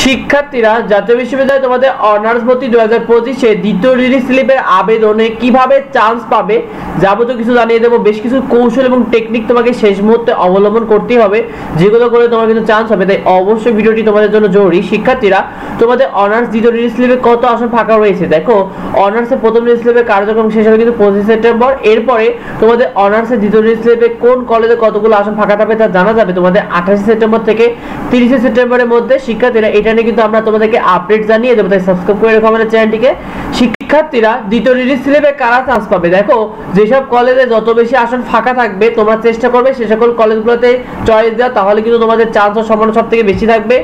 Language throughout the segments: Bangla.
শিক্ষার্থীরা জাতীয় বিশ্ববিদ্যালয়ে তোমাদের অনার্স ভর্তি 2025 দ্বিতীয় রিলিজ স্লিপের আবেদনে কিভাবে চান্স পাবে যাবতীয় কিছু জানিয়ে দেবো। বেশ কিছু কৌশল এবং টেকনিক তোমাকে শেষ মুহূর্তে অবলম্বন করতেই হবে, যেগুলো করে তোমার কিন্তু চান্স হবে। তাই অবশ্যই ভিডিওটি তোমাদের জন্য জরুরি। শিক্ষার্থীরা, তোমাদের অনার্স দ্বিতীয় রিলিজ স্লিপে কত আসন ফাঁকা রয়েছে দেখো। অনার্সের প্রথম রিলিজ স্লিপের কার্যক্রম শেষ হবে কিন্তু 25 সেপ্টেম্বর। এরপরে তোমাদের অনার্সের দ্বিতীয় রিলিজ স্লিপে কোন কলেজে কতগুলো আসন ফাঁকা থাকবে তা জানা যাবে তোমাদের 28 সেপ্টেম্বর থেকে 30 সেপ্টেম্বরের মধ্যে। শিক্ষার্থীরা, এটা নিয়ে কিন্তু আমরা তোমাদেরকে আপডেট জানিয়ে দেবো, তাই সাবস্ক্রাইব করে রাখো আমাদের চ্যানেলটিকে। শিক্ষার্থীরা, দ্বিতীয় রিলিজ স্লিপে কারা চান্স পাবে দেখো। যেসব কলেজে যত বেশি আসন ফাঁকা থাকবে তোমরা চেষ্টা করবে সে সকল কলেজগুলোতে চয়েস দেওয়া, তাহলে কিন্তু তোমাদের চান্স ও সম্ভাবনা সব থেকে বেশি থাকবে।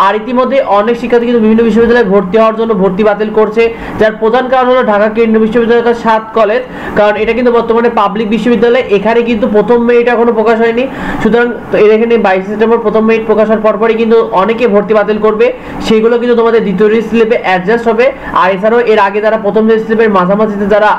আর ইতিমধ্যে অনেক শিক্ষার্থী কিন্তু বিভিন্ন বিশ্ববিদ্যালয়ে ভর্তি হওয়ার জন্য ভর্তি বাতিল করছে, যার প্রধান কারণ হলো ঢাকা কেন্দ্রীয় বিশ্ববিদ্যালয়ের 7 কলেজ। কারণ এটা কিন্তু বর্তমানে পাবলিক বিশ্ববিদ্যালয়, এখানে কিন্তু প্রথম মেরিট এখনো প্রকাশ হয়নি। সুতরাং এখানে 22 সেপ্টেম্বর প্রথম মেরিট প্রকাশ হওয়ার পরপরই কিন্তু অনেকে ভর্তি বাতিল করবে, সেগুলো কিন্তু তোমাদের দ্বিতীয় রিলিজ স্লিপে অ্যাডজাস্ট হবে। আর এছাড়াও এর আগে যারা প্রথম রিলিজ স্লিপের মাঝামাঝিতে যারা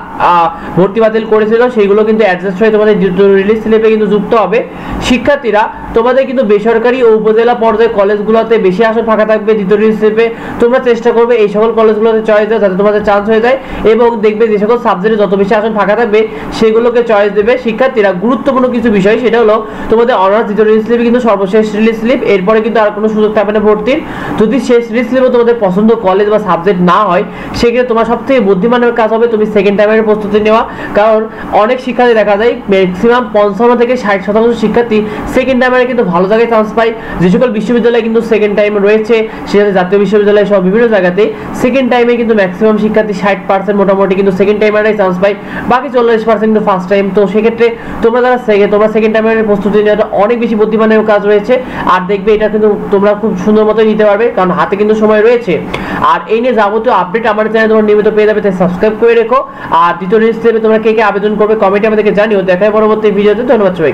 ভর্তি বাতিল করেছিল সেগুলো কিন্তু অ্যাডজাস্ট হয়ে তোমাদের দ্বিতীয় রিলিজ স্লিপে কিন্তু যুক্ত হবে। শিক্ষার্থীরা, তোমাদের কিন্তু বেসরকারি ও উপজেলা পর্যায়ে কলেজগুলোতে বেশি আসন ফাঁকা থাকবে দ্বিতীয় রিলিজ স্লিপে। তোমরা চেষ্টা করবে এই সকল কলেজগুলোতে চয়েস দেওয়া, যাতে তোমাদের চান্স হয়ে যায়। এবং দেখবে যে সকল সাবজেক্টে যত বেশি আসন ফাঁকা থাকবে সেগুলোকে চয়েস দেবে। শিক্ষার্থীরা, গুরুত্বপূর্ণ কিছু বিষয়, সেটা হলো তোমাদের অনার্স দ্বিতীয় রিলিজ স্লিপে কিন্তু সর্বশেষ রিলিজ স্লিপ, এরপরে কিন্তু আর কোনো সুযোগ থাকবে না ভর্তির। যদি শেষ রিলিজ স্লিপে তোমাদের পছন্দ কলেজ বা সাবজেক্ট না হয়, সেক্ষেত্রে তোমার সবথেকে বুদ্ধিমানের কাজ হবে তুমি সেকেন্ড টাইমের প্রস্তুতি নেওয়া। কারণ অনেক শিক্ষার্থী দেখা যায় ম্যাক্সিমাম 55 থেকে 60% শিক্ষার্থী সেকেন্ড টাইমে কিন্তু ভালো জায়গায় চান্স পায়। যে সকল বিশ্ববিদ্যালয়ে কিন্তু সেকেন্ড টাইম রয়েছে, সেখানে জাতীয় বিশ্ববিদ্যালয় সহ বিভিন্ন জায়গাতে সেকেন্ড টাইমে কিন্তু ম্যাক্সিমাম শিক্ষার্থী 60% মোটামুটি কিন্তু সেকেন্ড টাইমারেই চান্স পায়, বাকি 40% কিন্তু ফার্স্ট টাইম। তো সেক্ষেত্রে তোমরা সেকেন্ড টাইমের প্রস্তুতি নেওয়াটা অনেক বেশি বুদ্ধিমানের কাজ রয়েছে। আর দেখবে এটা কিন্তু তোমরা খুব সুন্দর মতো নিতে পারবে, কারণ হাতে কিন্তু সময় রয়েছে। আর এই নিয়ে যাবতীয় আপডেট আমার চ্যানেলে তোমরা নিয়মিত পেয়ে যাবে, তাই সাবস্ক্রাইব করে রেখো। আর দ্বিতীয় রিলিজ স্লিপে তোমরা কে কে আবেদন করবে কমেন্টে আমাদেরকে জানিও। দেখা হয় পরবর্তী ভিডিওতে। ধন্যবাদ সবাইকে।